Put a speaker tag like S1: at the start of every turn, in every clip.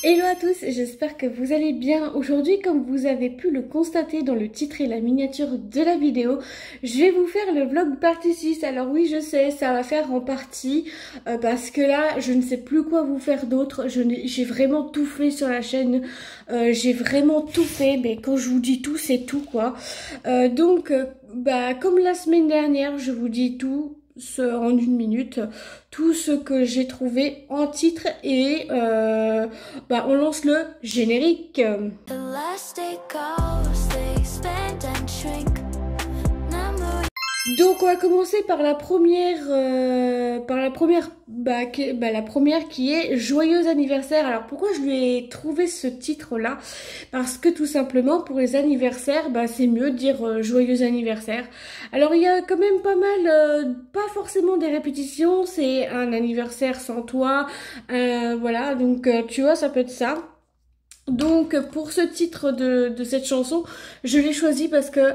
S1: Hello à tous, j'espère que vous allez bien. Aujourd'hui, comme vous avez pu le constater dans le titre et la miniature de la vidéo, je vais vous faire le vlog partie 6. Alors oui, je sais, ça va faire en partie, parce que là, je ne sais plus quoi vous faire d'autre. J'ai vraiment tout fait sur la chaîne, j'ai vraiment tout fait, mais quand je vous dis tout, c'est tout quoi. Comme la semaine dernière, je vous dis tout. En une minute, tout ce que j'ai trouvé en titre et on lance le générique. Donc on va commencer par la première, la première qui est Joyeux anniversaire. Alors pourquoi je lui ai trouvé ce titre-là? Parce que tout simplement pour les anniversaires, c'est mieux de dire Joyeux anniversaire. Alors il y a quand même pas mal, pas forcément des répétitions, c'est un anniversaire sans toi, voilà, donc tu vois, ça peut être ça. Donc pour ce titre de cette chanson, je l'ai choisi parce que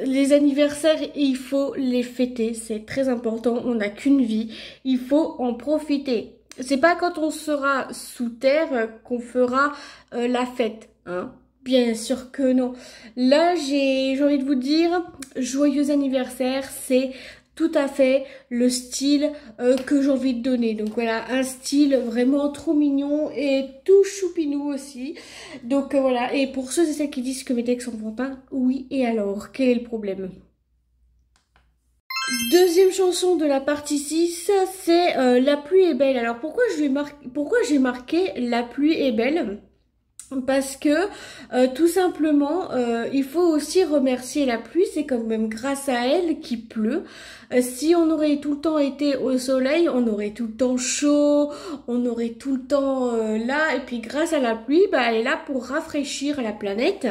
S1: les anniversaires, il faut les fêter, c'est très important, on n'a qu'une vie, il faut en profiter. C'est pas quand on sera sous terre qu'on fera la fête, hein. Bien sûr que non. Là, j'ai envie de vous dire, joyeux anniversaire, c'est tout à fait le style que j'ai envie de donner. Donc voilà, un style vraiment trop mignon et tout choupinou aussi. Donc voilà, et pour ceux et celles qui disent que mes textes sont enfantins, oui, et alors, quel est le problème? Deuxième chanson de la partie 6, c'est La pluie est belle. Alors pourquoi j'ai marqué La pluie est belle? Parce que tout simplement, il faut aussi remercier la pluie, c'est quand même grâce à elle qu'il pleut. Si on aurait tout le temps été au soleil, on aurait tout le temps chaud, on aurait tout le temps là, et puis grâce à la pluie, elle est là pour rafraîchir la planète.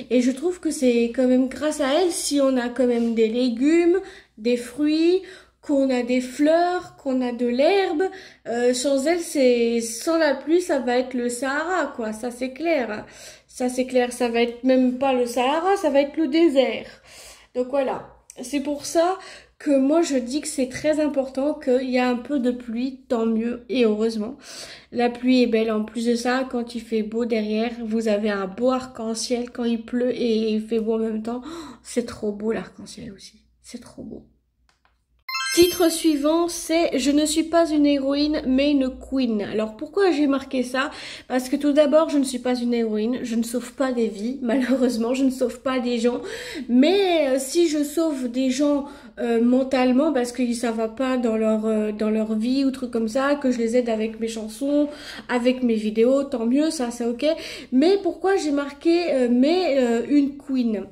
S1: Et je trouve que c'est quand même grâce à elle si on a quand même des légumes, des fruits, qu'on a des fleurs, qu'on a de l'herbe. Sans elle, sans la pluie, ça va être le Sahara, quoi. Ça c'est clair. Ça c'est clair. Ça va être même pas le Sahara, ça va être le désert. Donc voilà. C'est pour ça que moi je dis que c'est très important qu'il y a un peu de pluie, tant mieux et heureusement. La pluie est belle. En plus de ça, quand il fait beau derrière, vous avez un beau arc-en-ciel. Quand il pleut et il fait beau en même temps, c'est trop beau l'arc-en-ciel aussi. C'est trop beau. Titre suivant, c'est Je ne suis pas une héroïne, mais une queen. Alors pourquoi j'ai marqué ça? Parce que tout d'abord, je ne suis pas une héroïne, je ne sauve pas des vies, malheureusement, je ne sauve pas des gens. Mais si je sauve des gens mentalement, parce que ça va pas dans leur vie ou trucs comme ça, que je les aide avec mes chansons, avec mes vidéos, tant mieux, ça c'est ok. Mais pourquoi j'ai marqué une queen?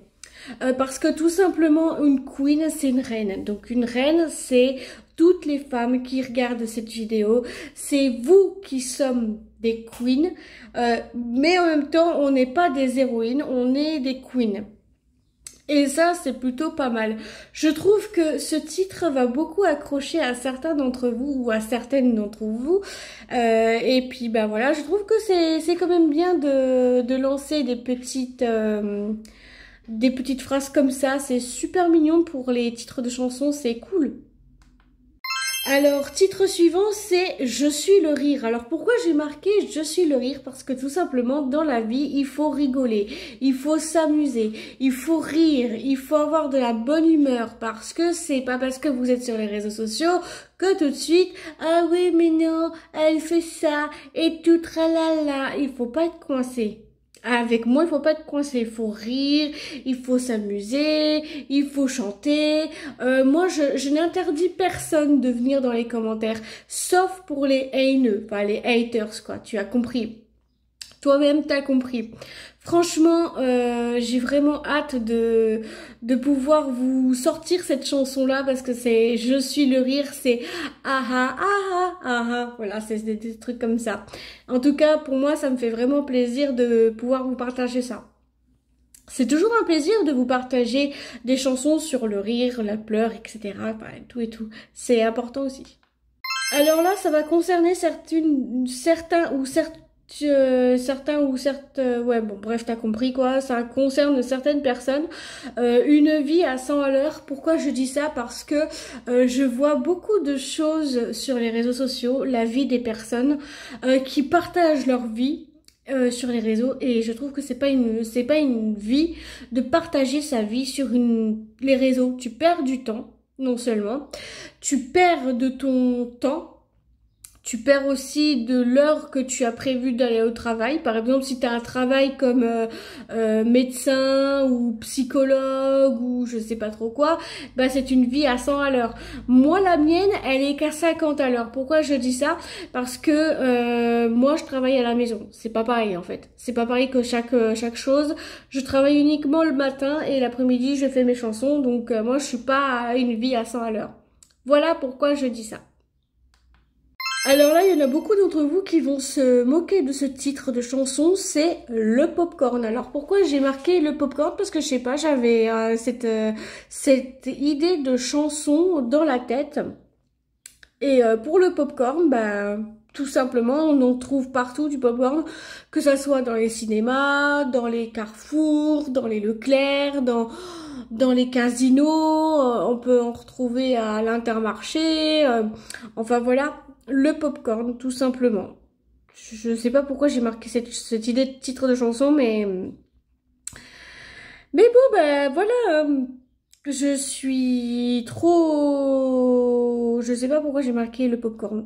S1: Parce que tout simplement, une queen, c'est une reine. Donc une reine, c'est toutes les femmes qui regardent cette vidéo. C'est vous qui sommes des queens. Mais en même temps, on n'est pas des héroïnes, on est des queens. Et ça, c'est plutôt pas mal. Je trouve que ce titre va beaucoup accrocher à certains d'entre vous ou à certaines d'entre vous. Et puis, voilà, je trouve que c'est quand même bien de lancer des petites phrases comme ça, c'est super mignon pour les titres de chansons, c'est cool. Alors, titre suivant, c'est Je suis le rire. Alors, pourquoi j'ai marqué Je suis le rire? Parce que tout simplement, dans la vie, il faut rigoler, il faut s'amuser, il faut rire, il faut avoir de la bonne humeur. Parce que c'est pas parce que vous êtes sur les réseaux sociaux que tout de suite, ah oui, mais non, elle fait ça, et tout tralala. Il faut pas être coincé. Avec moi, il faut pas être coincé, il faut rire, il faut s'amuser, il faut chanter. Moi, je n'interdis personne de venir dans les commentaires, sauf pour les haineux, enfin les haters, quoi. Tu as compris. Toi-même, t'as compris. Franchement, j'ai vraiment hâte de pouvoir vous sortir cette chanson-là parce que c'est Je suis le rire, c'est ah ah ah ah ah ah. Voilà, c'est des trucs comme ça. En tout cas, pour moi, ça me fait vraiment plaisir de pouvoir vous partager ça. C'est toujours un plaisir de vous partager des chansons sur le rire, la pleure, etc. Enfin, tout et tout. C'est important aussi. Alors là, ça va concerner certains ou certains certains ou certaines, ouais bon bref t'as compris quoi, ça concerne certaines personnes, une vie à 100 à l'heure. Pourquoi je dis ça? Parce que je vois beaucoup de choses sur les réseaux sociaux, la vie des personnes qui partagent leur vie sur les réseaux, et je trouve que c'est pas une vie de partager sa vie sur les réseaux. Tu perds du temps, non seulement tu perds de ton temps, tu perds aussi de l'heure que tu as prévu d'aller au travail. Par exemple, si tu as un travail comme médecin ou psychologue ou je sais pas trop quoi, bah c'est une vie à 100 à l'heure. Moi, la mienne, elle est qu'à 50 à l'heure. Pourquoi je dis ça? Parce que moi, je travaille à la maison. C'est pas pareil en fait. C'est pas pareil que chaque chose. Je travaille uniquement le matin et l'après-midi, je fais mes chansons. Donc moi, je suis pas à une vie à 100 à l'heure. Voilà pourquoi je dis ça. Alors là, il y en a beaucoup d'entre vous qui vont se moquer de ce titre de chanson, c'est le popcorn. Alors pourquoi j'ai marqué le popcorn? Parce que je sais pas, j'avais cette idée de chanson dans la tête. Et pour le popcorn, bah tout simplement, on en trouve partout du popcorn, que ça soit dans les cinémas, dans les Carrefour, dans les Leclerc, dans les casinos, on peut en retrouver à l'Intermarché, enfin voilà, le popcorn tout simplement. Je sais pas pourquoi j'ai marqué cette idée de titre de chanson, mais bon, bah voilà, je suis trop... Je sais pas pourquoi j'ai marqué le popcorn.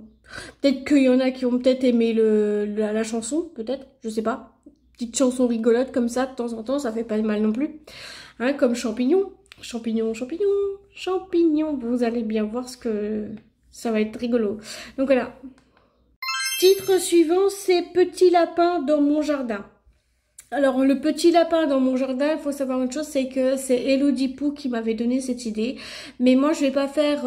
S1: Peut-être qu'il y en a qui ont peut-être aimé la chanson, peut-être, je sais pas. Petite chanson rigolote comme ça, de temps en temps, ça fait pas de mal non plus. Hein, comme champignon. Champignon, champignon, champignon. Vous allez bien voir ce que... Ça va être rigolo. Donc voilà. Titre suivant, c'est Petit lapin dans mon jardin. Alors, le petit lapin dans mon jardin, il faut savoir une chose, c'est que c'est Elodie Pou qui m'avait donné cette idée. Mais moi, je vais pas faire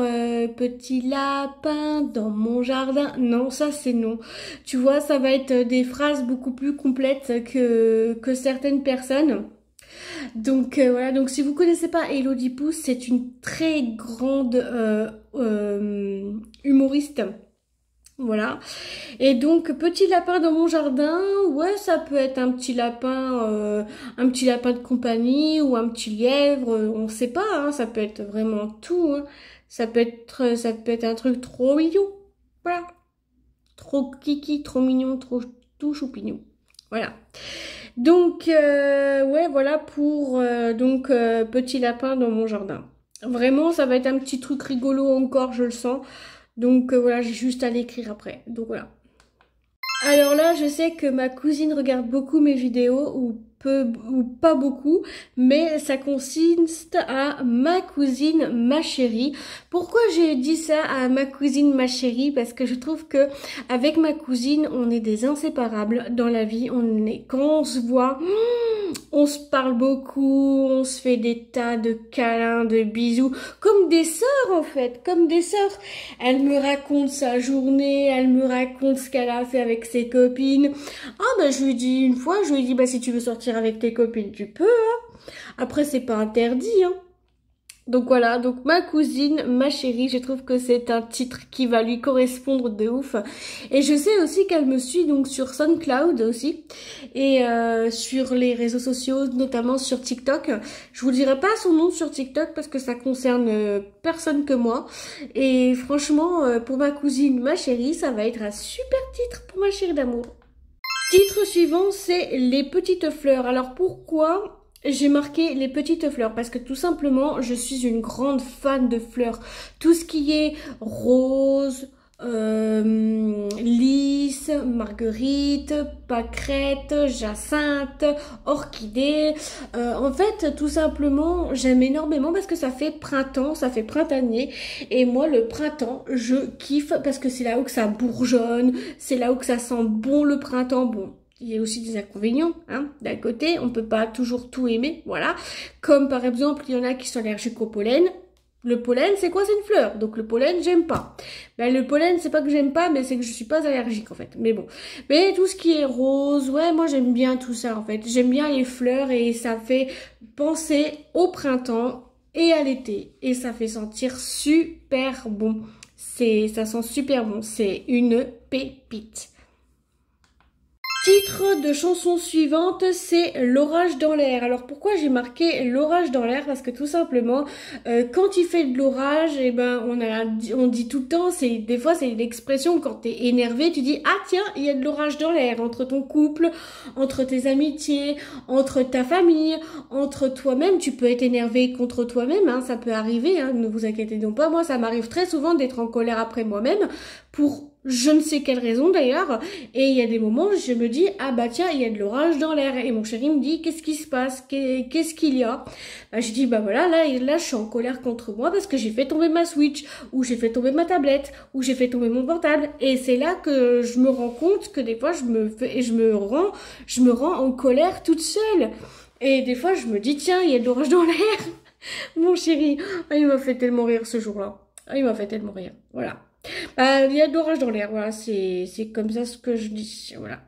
S1: petit lapin dans mon jardin. Non, ça c'est non. Tu vois, ça va être des phrases beaucoup plus complètes que certaines personnes. Donc voilà, donc si vous connaissez pas Elodie Pou, c'est une très grande humoriste. Voilà. Et donc, petit lapin dans mon jardin, ouais, ça peut être un petit lapin de compagnie ou un petit lièvre, on sait pas, hein, ça peut être vraiment tout, hein. Ça peut être un truc trop mignon. Voilà. Trop kiki, trop mignon, trop tout choupignon. Voilà. Donc, ouais, voilà pour petit lapin dans mon jardin. Vraiment, ça va être un petit truc rigolo encore, je le sens. Donc voilà, j'ai juste à l'écrire après. Donc voilà. Alors là, je sais que ma cousine regarde beaucoup mes vidéos, ou peu ou pas beaucoup, mais ça consiste à ma cousine, ma chérie. Pourquoi j'ai dit ça à ma cousine, ma chérie? Parce que je trouve que avec ma cousine, on est des inséparables dans la vie. Quand on se voit, on se parle beaucoup, on se fait des tas de câlins, de bisous, comme des sœurs en fait, comme des sœurs. Elle me raconte sa journée, elle me raconte ce qu'elle a fait avec ses copines. Ah bah je lui dis une fois, je lui dis bah si tu veux sortir avec tes copines, tu peux, hein. Après c'est pas interdit, hein. Donc voilà, donc ma cousine, ma chérie, je trouve que c'est un titre qui va lui correspondre de ouf. Et je sais aussi qu'elle me suit donc sur SoundCloud aussi, et sur les réseaux sociaux, notamment sur TikTok. Je vous dirai pas son nom sur TikTok parce que ça concerne personne que moi. Et franchement, pour ma cousine, ma chérie, ça va être un super titre pour ma chérie d'amour. Titre suivant, c'est Les petites fleurs. Alors pourquoi j'ai marqué les petites fleurs? Parce que tout simplement, je suis une grande fan de fleurs. Tout ce qui est rose, lys, marguerite, pâquerette, jacinthe, orchidée. En fait, tout simplement, j'aime énormément parce que ça fait printemps, ça fait printanier. Et moi, le printemps, je kiffe parce que c'est là où que ça bourgeonne, c'est là où que ça sent bon le printemps. Bon, il y a aussi des inconvénients, hein. D'un côté, on peut pas toujours tout aimer, voilà. Comme par exemple, il y en a qui sont allergiques au pollen. Le pollen, c'est quoi? C'est une fleur. Donc le pollen, j'aime pas. Ben, le pollen, c'est pas que j'aime pas, mais c'est que je suis pas allergique en fait. Mais bon. Mais tout ce qui est rose, ouais, moi j'aime bien tout ça en fait. J'aime bien les fleurs et ça fait penser au printemps et à l'été. Et ça fait sentir super bon. Ça sent super bon. C'est une pépite. Titre de chanson suivante, c'est l'orage dans l'air. Alors pourquoi j'ai marqué l'orage dans l'air? Parce que tout simplement, quand il fait de l'orage, eh ben on dit tout le temps, des fois c'est une expression quand t'es énervé, tu dis ah tiens il y a de l'orage dans l'air entre ton couple, entre tes amitiés, entre ta famille, entre toi-même. Tu peux être énervé contre toi-même, hein, ça peut arriver, hein, ne vous inquiétez donc pas. Moi ça m'arrive très souvent d'être en colère après moi-même pour je ne sais quelle raison d'ailleurs, et il y a des moments où je me dis ah bah tiens il y a de l'orage dans l'air, et mon chéri me dit qu'est-ce qui se passe, qu'est-ce qu'il y a, bah, je dis bah voilà là je suis en colère contre moi parce que j'ai fait tomber ma Switch, ou j'ai fait tomber ma tablette, ou j'ai fait tomber mon portable, et c'est là que je me rends compte que des fois je me rends en colère toute seule, et des fois je me dis tiens il y a de l'orage dans l'air. Mon chéri, ah, il m'a fait tellement rire ce jour-là, ah, il m'a fait tellement rire, voilà. Il y a de l'orage dans l'air, voilà, c'est comme ça ce que je dis, voilà.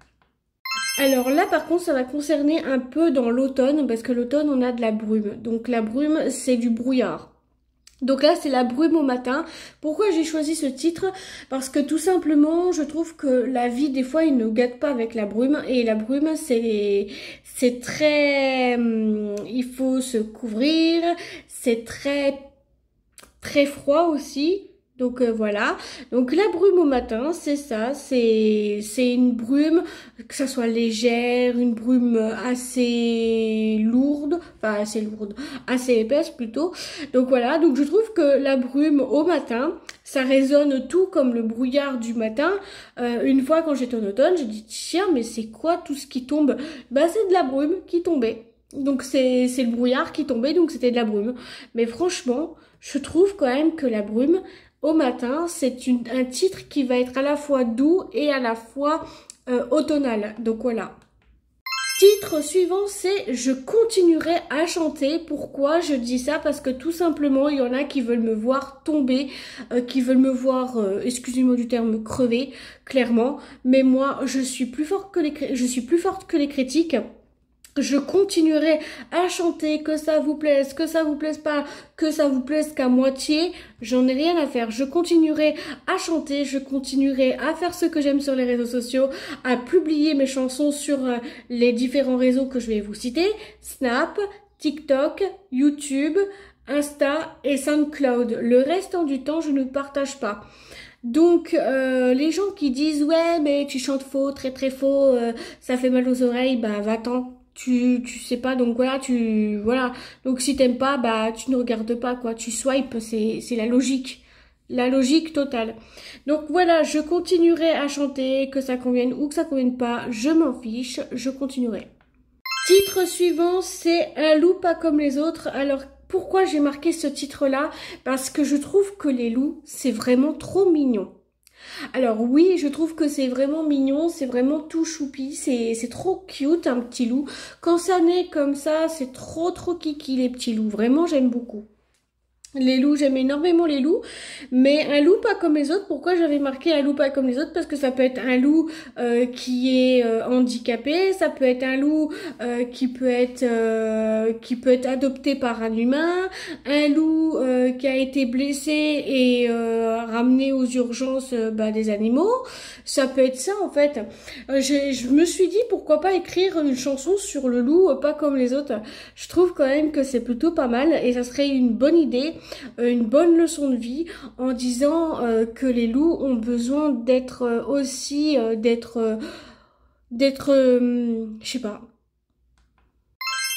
S1: Alors là par contre ça va concerner un peu dans l'automne, parce que l'automne on a de la brume, donc la brume c'est du brouillard. Donc là c'est la brume au matin. Pourquoi j'ai choisi ce titre? Parce que tout simplement je trouve que la vie des fois il ne gâte pas avec la brume, et la brume c'est très il faut se couvrir, c'est très froid aussi. Donc voilà, donc la brume au matin, c'est ça, c'est une brume, que ça soit légère, une brume assez lourde, enfin assez lourde, assez épaisse plutôt. Donc voilà, donc je trouve que la brume au matin, ça résonne tout comme le brouillard du matin. Une fois quand j'étais en automne, j'ai dit tiens mais c'est quoi tout ce qui tombe? Bah c'est de la brume qui tombait. Donc c'est le brouillard qui tombait, donc c'était de la brume. Mais franchement, je trouve quand même que la brume au matin, c'est un titre qui va être à la fois doux et à la fois automnal. Donc voilà. Titre suivant, c'est je continuerai à chanter. Pourquoi je dis ça? Parce que tout simplement, il y en a qui veulent me voir tomber, qui veulent me voir, excusez-moi du terme, crever, clairement. Mais moi, je suis plus forte que les critiques. Je continuerai à chanter, que ça vous plaise pas, que ça vous plaise qu'à moitié, j'en ai rien à faire. Je continuerai à chanter, je continuerai à faire ce que j'aime sur les réseaux sociaux, à publier mes chansons sur les différents réseaux que je vais vous citer, Snap, TikTok, YouTube, Insta et SoundCloud. Le restant du temps, je ne partage pas. Donc les gens qui disent ouais mais tu chantes faux, très faux, ça fait mal aux oreilles, bah va-t'en. Tu sais pas, donc voilà, donc si t'aimes pas, bah tu ne regardes pas quoi, tu swipes, c'est la logique totale. Donc voilà, je continuerai à chanter, que ça convienne ou que ça convienne pas, je m'en fiche, je continuerai. Titre suivant, c'est un loup pas comme les autres. Alors pourquoi j'ai marqué ce titre-là? Parce que je trouve que les loups, c'est vraiment trop mignon. Alors oui, je trouve que c'est vraiment mignon, c'est vraiment tout choupi, c'est trop cute un petit loup. Quand ça naît comme ça, c'est trop kiki les petits loups, vraiment j'aime beaucoup. Les loups, j'aime énormément les loups, mais un loup pas comme les autres. Pourquoi j'avais marqué un loup pas comme les autres? Parce que ça peut être un loup qui est handicapé, ça peut être un loup qui peut être adopté par un humain, un loup qui a été blessé et ramené aux urgences des animaux. Ça peut être ça en fait. Je me suis dit pourquoi pas écrire une chanson sur le loup pas comme les autres. Je trouve quand même que c'est plutôt pas mal et ça serait une bonne idée. Une bonne leçon de vie en disant que les loups ont besoin d'être je sais pas.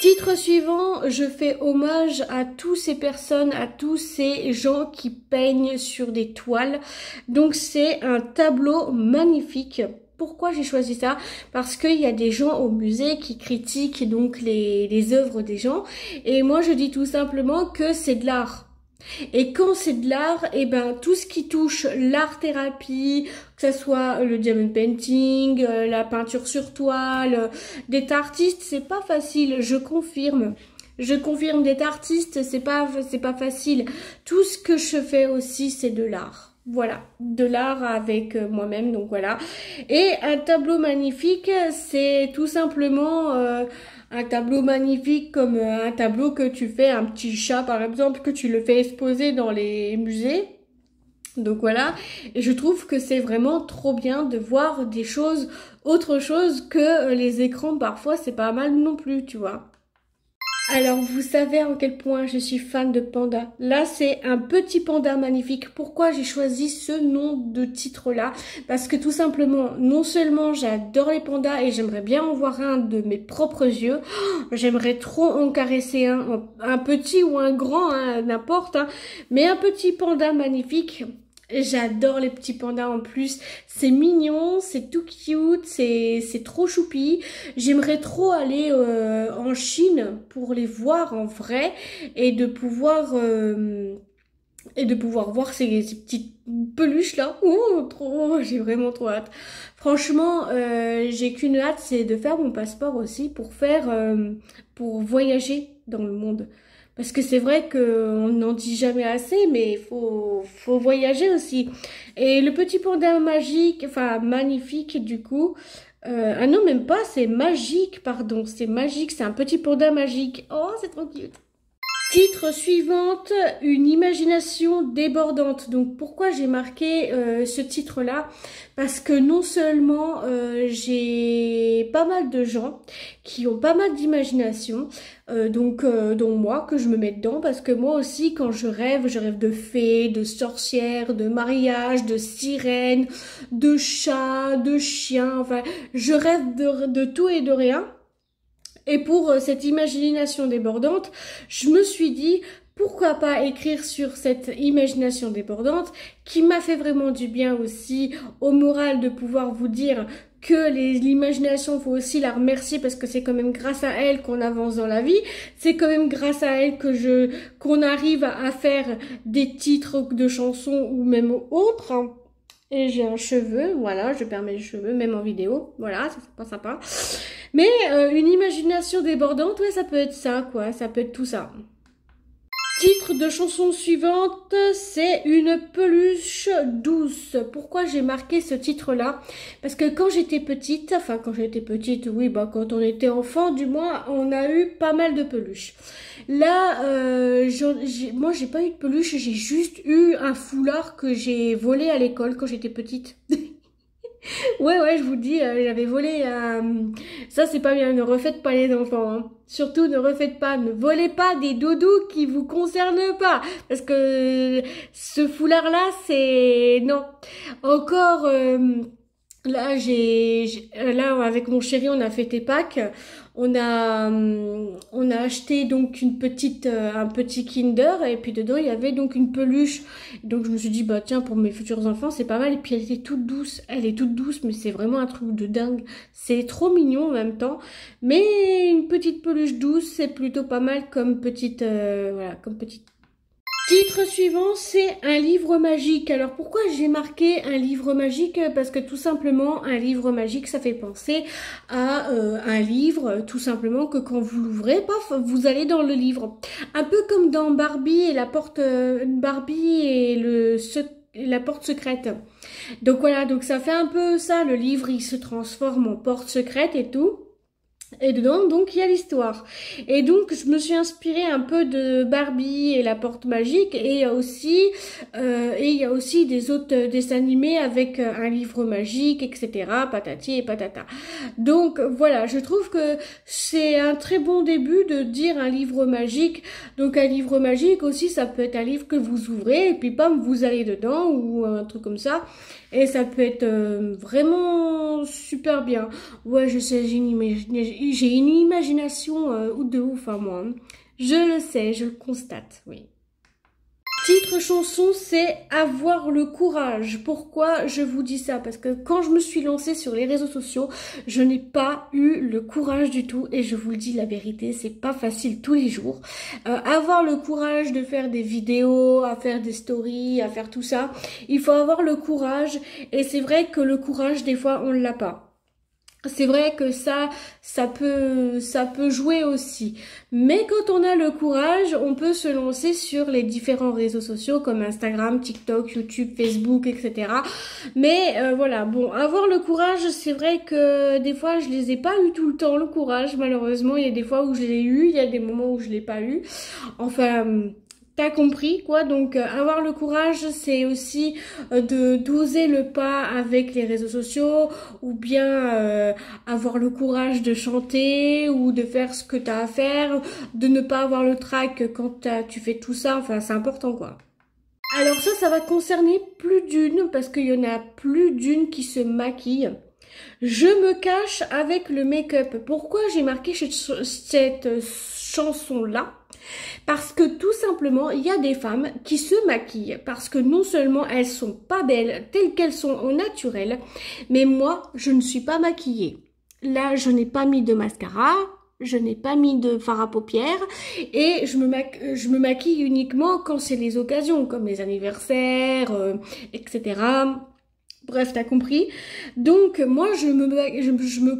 S1: Titre suivant, je fais hommage à toutes ces personnes, à tous ces gens qui peignent sur des toiles. Donc c'est un tableau magnifique. Pourquoi j'ai choisi ça? Parce qu'il y a des gens au musée qui critiquent donc les œuvres des gens. Et moi je dis tout simplement que c'est de l'art. Et quand c'est de l'art, et ben tout ce qui touche l'art-thérapie, que ce soit le diamond painting, la peinture sur toile, d'être artiste, c'est pas facile, je confirme. Je confirme, d'être artiste, c'est pas facile. Tout ce que je fais aussi, c'est de l'art. Voilà, de l'art avec moi-même, donc voilà. Et un tableau magnifique, c'est tout simplement un tableau magnifique comme un tableau que tu fais, un petit chat par exemple, que tu le fais exposer dans les musées. Donc voilà, et je trouve que c'est vraiment trop bien de voir des choses, autre chose que les écrans parfois, c'est pas mal non plus, tu vois. Alors, vous savez à quel point je suis fan de panda. Là, c'est un petit panda magnifique. Pourquoi j'ai choisi ce nom de titre-là? Parce que tout simplement, non seulement j'adore les pandas et j'aimerais bien en voir un de mes propres yeux, j'aimerais trop en caresser un petit ou un grand, hein, n'importe, hein, mais un petit panda magnifique. J'adore les petits pandas en plus, c'est mignon, c'est tout cute, c'est trop choupi. J'aimerais trop aller en Chine pour les voir en vrai et de pouvoir voir ces petites peluches là. Oh, trop, j'ai vraiment trop hâte. Franchement, j'ai qu'une hâte, c'est de faire mon passeport aussi pour voyager dans le monde. Parce que c'est vrai qu'on n'en dit jamais assez, mais faut voyager aussi. Et le petit panda magique, enfin magnifique du coup. Ah non, même pas, c'est magique, pardon. C'est magique, c'est un petit panda magique. Oh, c'est trop cute. Titre suivante, une imagination débordante. Donc pourquoi j'ai marqué ce titre-là? Parce que non seulement j'ai pas mal de gens qui ont pas mal d'imagination, dont moi, que je me mets dedans, parce que moi aussi quand je rêve de fées, de sorcières, de mariages, de sirènes, de chats, de chiens, enfin je rêve de tout et de rien. Et pour cette imagination débordante, je me suis dit, pourquoi pas écrire sur cette imagination débordante qui m'a fait vraiment du bien aussi au moral de pouvoir vous dire que l'imagination, faut aussi la remercier parce que c'est quand même grâce à elle qu'on avance dans la vie. C'est quand même grâce à elle qu'on arrive à faire des titres de chansons ou même autres. Et j'ai un cheveu, voilà, je perds mes cheveux, même en vidéo, voilà, c'est pas sympa. Mais une imagination débordante, ouais, ça peut être ça, quoi, ça peut être tout ça. Titre de chanson suivante, c'est une peluche douce. Pourquoi j'ai marqué ce titre-là? Parce que quand j'étais petite, oui, bah quand on était enfant, du moins, on a eu pas mal de peluches. Là, moi j'ai pas eu de peluche, j'ai juste eu un foulard que j'ai volé à l'école quand j'étais petite. Ouais, je vous dis, j'avais volé ça, c'est pas bien, ne refaites pas les enfants, hein. Surtout, ne volez pas des doudous qui vous concernent pas. Parce que ce foulard-là, c'est... Non. Encore... Là, là, avec mon chéri, on a fêté Pâques. On a acheté donc un petit Kinder et puis dedans il y avait donc une peluche. Donc je me suis dit bah tiens pour mes futurs enfants c'est pas mal et puis elle était toute douce. Elle est toute douce mais c'est vraiment un truc de dingue. C'est trop mignon en même temps. Mais une petite peluche douce c'est plutôt pas mal comme petite voilà comme petite. Titre suivant, c'est un livre magique. Alors pourquoi j'ai marqué un livre magique? Parce que tout simplement, un livre magique, ça fait penser à un livre, tout simplement, que quand vous l'ouvrez, paf, vous allez dans le livre. Un peu comme dans Barbie et la porte la porte secrète. Donc voilà, donc ça fait un peu ça, le livre il se transforme en porte secrète et tout. Et dedans, donc, il y a l'histoire. Et donc, je me suis inspirée un peu de Barbie et la porte magique. Et il y a aussi des autres dessins animés avec un livre magique, etc. Patati et patata. Donc, voilà, je trouve que c'est un très bon début de dire un livre magique. Donc, un livre magique aussi, ça peut être un livre que vous ouvrez et puis, bam, vous allez dedans ou un truc comme ça. Et ça peut être vraiment super bien. Ouais, je sais, j'ai une imagination de ouf, hein, moi. Je le sais, je le constate, oui. Titre chanson, c'est avoir le courage. Pourquoi je vous dis ça? Parce que quand je me suis lancée sur les réseaux sociaux, je n'ai pas eu le courage du tout. Et je vous le dis la vérité, c'est pas facile tous les jours. Avoir le courage de faire des vidéos, à faire des stories, à faire tout ça, il faut avoir le courage. Et c'est vrai que le courage, des fois, on ne l'a pas. C'est vrai que ça peut jouer aussi. Mais quand on a le courage, on peut se lancer sur les différents réseaux sociaux comme Instagram, TikTok, YouTube, Facebook, etc. Mais voilà, bon, avoir le courage, c'est vrai que des fois, je les ai pas eu tout le temps, le courage, malheureusement. Il y a des fois où je l'ai eu, il y a des moments où je l'ai pas eu. Enfin... T'as compris quoi? Donc avoir le courage, c'est aussi de d'oser le pas avec les réseaux sociaux, ou bien avoir le courage de chanter ou de faire ce que t'as à faire, de ne pas avoir le trac quand tu fais tout ça. Enfin, c'est important quoi. Alors ça va concerner plus d'une, parce qu'il y en a plus d'une qui se maquille. Je me cache avec le make-up. Pourquoi j'ai marqué cette chanson-là? Parce que tout simplement, il y a des femmes qui se maquillent parce que non seulement elles sont pas belles telles qu'elles sont au naturel, mais moi, je ne suis pas maquillée. Là, je n'ai pas mis de mascara, je n'ai pas mis de fard à paupières et je me maquille uniquement quand c'est les occasions, comme les anniversaires, etc. Bref, t'as compris. Donc moi,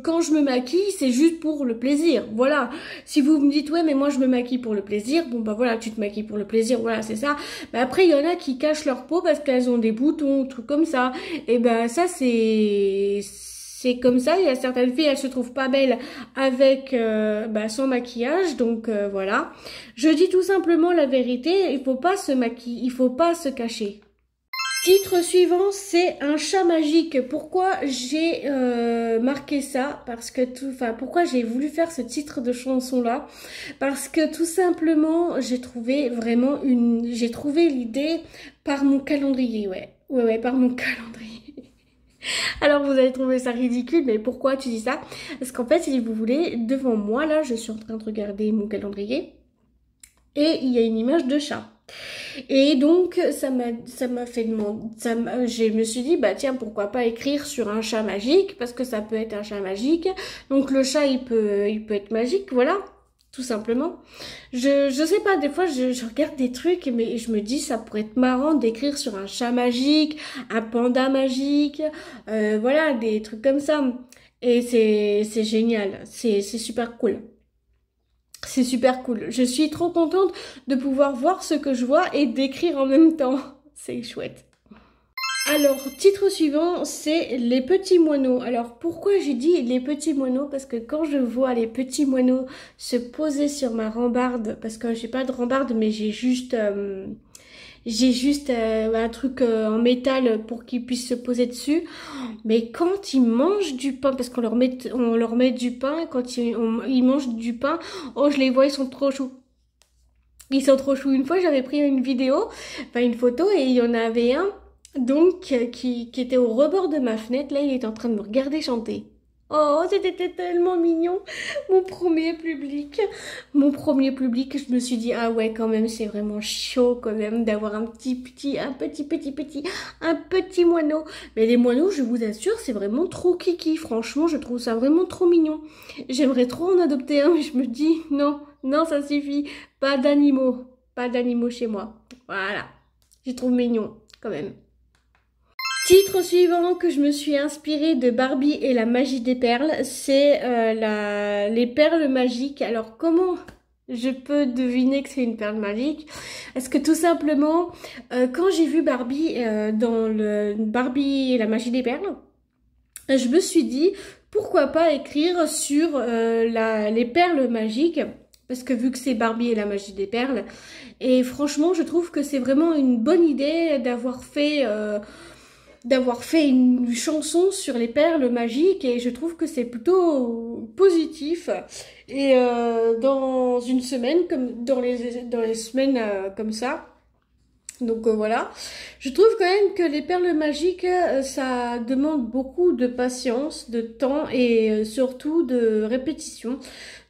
S1: quand je me maquille, c'est juste pour le plaisir. Voilà. Si vous me dites ouais, mais moi je me maquille pour le plaisir, bon bah voilà, tu te maquilles pour le plaisir, voilà, c'est ça. Mais après, il y en a qui cachent leur peau parce qu'elles ont des boutons, trucs comme ça. Et ben ça, c'est comme ça. Il y a certaines filles, elles se trouvent pas belles avec sans maquillage. Donc voilà. Je dis tout simplement la vérité. Il faut pas se maquiller, il faut pas se cacher. Titre suivant, c'est un chat magique. Pourquoi j'ai marqué ça? Parce que pourquoi j'ai voulu faire ce titre de chanson là? Parce que tout simplement, j'ai trouvé l'idée par mon calendrier, ouais, par mon calendrier. Alors vous allez trouver ça ridicule, mais pourquoi tu dis ça? Parce qu'en fait, si vous voulez, devant moi là, je suis en train de regarder mon calendrier et il y a une image de chat. Et donc ça m'a fait demander, je me suis dit bah tiens, pourquoi pas écrire sur un chat magique, parce que ça peut être un chat magique. Donc le chat il peut être magique, voilà, tout simplement. Je sais pas, des fois je regarde des trucs mais je me dis ça pourrait être marrant d'écrire sur un chat magique, un panda magique, voilà, des trucs comme ça. Et c'est génial, c'est super cool. C'est super cool. Je suis trop contente de pouvoir voir ce que je vois et d'écrire en même temps. C'est chouette. Alors, titre suivant, c'est les petits moineaux. Alors, pourquoi j'ai dit les petits moineaux? Parce que quand je vois les petits moineaux se poser sur ma rambarde, parce que j'ai pas de rambarde, mais j'ai juste un truc en métal pour qu'ils puissent se poser dessus. Mais quand ils mangent du pain, parce qu'on leur met du pain, quand ils mangent du pain, oh je les vois, ils sont trop choux. Ils sont trop choux. Une fois j'avais pris une photo, et il y en avait un donc qui était au rebord de ma fenêtre. Là il était en train de me regarder chanter. Oh, c'était tellement mignon. Mon premier public. Je me suis dit, ah ouais, quand même, c'est vraiment chaud, quand même, d'avoir un petit moineau. Mais les moineaux, je vous assure, c'est vraiment trop kiki. Franchement, je trouve ça vraiment trop mignon. J'aimerais trop en adopter un, mais je me dis, non, ça suffit. Pas d'animaux chez moi. Voilà. Je trouve mignon, quand même. Titre suivant que je me suis inspirée de Barbie et la magie des perles, c'est les perles magiques. Alors comment je peux deviner que c'est une perle magique? Est-ce que tout simplement, quand j'ai vu Barbie dans le Barbie et la magie des perles, je me suis dit pourquoi pas écrire sur les perles magiques. Parce que vu que c'est Barbie et la magie des perles, et franchement je trouve que c'est vraiment une bonne idée d'avoir fait une chanson sur les perles magiques, et je trouve que c'est plutôt positif. Et dans une semaine, comme dans les semaines comme ça, donc voilà, je trouve quand même que les perles magiques, ça demande beaucoup de patience, de temps et surtout de répétition,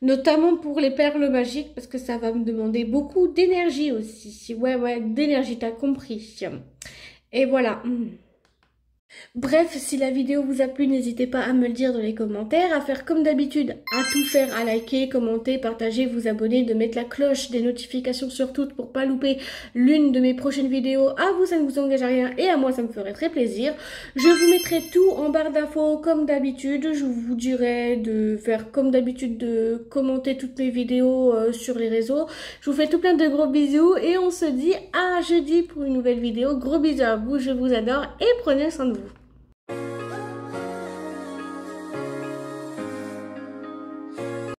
S1: notamment pour les perles magiques, parce que ça va me demander beaucoup d'énergie aussi. Ouais, d'énergie, t'as compris. Et voilà. Bref, si la vidéo vous a plu, n'hésitez pas à me le dire dans les commentaires, à faire comme d'habitude, à tout faire, à liker, commenter, partager, vous abonner, de mettre la cloche des notifications sur toutes pour pas louper l'une de mes prochaines vidéos. À vous, ça ne vous engage à rien et à moi, ça me ferait très plaisir. Je vous mettrai tout en barre d'infos comme d'habitude. Je vous dirai de faire comme d'habitude, de commenter toutes mes vidéos sur les réseaux. Je vous fais tout plein de gros bisous et on se dit à jeudi pour une nouvelle vidéo. Gros bisous à vous, je vous adore et prenez soin de vous.